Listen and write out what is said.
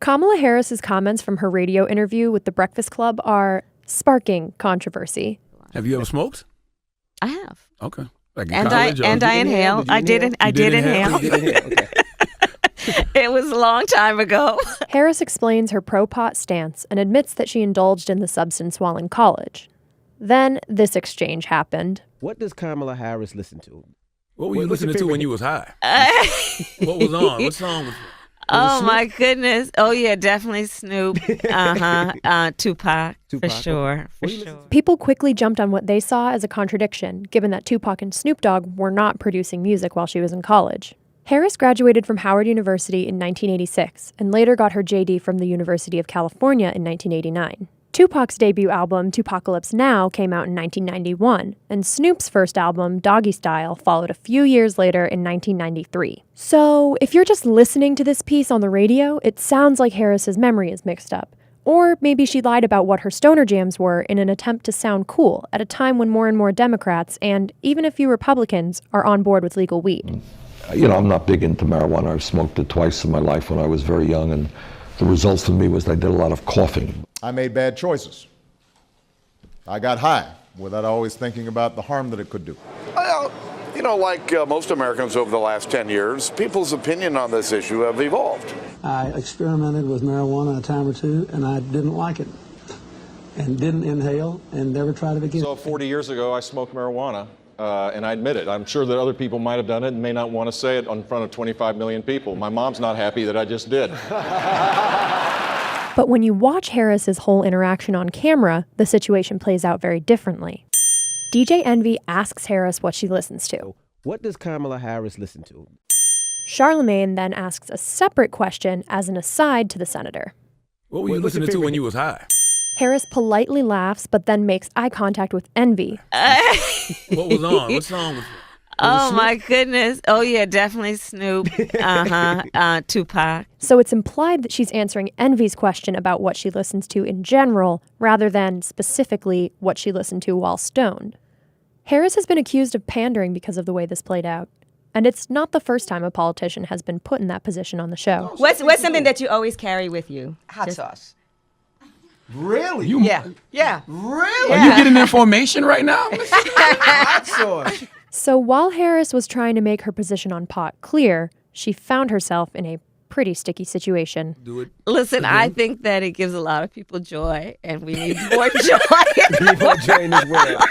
Kamala Harris's comments from her radio interview with The Breakfast Club are sparking controversy. Have you ever smoked? I have. Okay. Like in And college, I inhaled. I did inhale. Okay. It was a long time ago. Harris explains her pro-pot stance and admits that she indulged in the substance while in college. Then this exchange happened. What does Kamala Harris listen to? What were you listening to when you was high? What was on? What song was it? Oh, my goodness. Oh, yeah, definitely Snoop. Tupac, for sure. For sure. People quickly jumped on what they saw as a contradiction, given that Tupac and Snoop Dogg were not producing music while she was in college. Harris graduated from Howard University in 1986 and later got her JD from the University of California in 1989. Tupac's debut album, Tupacalypse Now, came out in 1991, and Snoop's first album, Doggy Style, followed a few years later in 1993. So, if you're just listening to this piece on the radio, it sounds like Harris's memory is mixed up. Or maybe she lied about what her stoner jams were in an attempt to sound cool at a time when more and more Democrats, and even a few Republicans, are on board with legal weed. You know, I'm not big into marijuana. I've smoked it twice in my life when I was very young, and the results for me was I did a lot of coughing. I made bad choices. I got high without always thinking about the harm that it could do. Well, you know, like most Americans over the last 10 years, people's opinion on this issue have evolved. I experimented with marijuana a time or two, and I didn't like it, and didn't inhale, and never tried it again. So 40 years ago, I smoked marijuana. And I admit it. I'm sure that other people might have done it and may not want to say it in front of 25 million people. My mom's not happy that I just did. But when you watch Harris's whole interaction on camera, the situation plays out very differently. DJ Envy asks Harris what she listens to. What does Kamala Harris listen to? Charlemagne then asks a separate question as an aside to the senator. What were you listening to when you was high? Harris politely laughs, but then makes eye contact with Envy. What was on? What song was it? Oh, my goodness. Oh, yeah, definitely Snoop. Tupac. So it's implied that she's answering Envy's question about what she listens to in general, rather than specifically what she listened to while stoned. Harris has been accused of pandering because of the way this played out. And it's not the first time a politician has been put in that position on the show. What's something that you always carry with you? Hot sauce. Really? Yeah. Really? Are you getting information right now? Hot sauce. So while Harris was trying to make her position on pot clear, she found herself in a pretty sticky situation. Do it. Listen, I think that it gives a lot of people joy, and we need more joy. We need more joy in this world.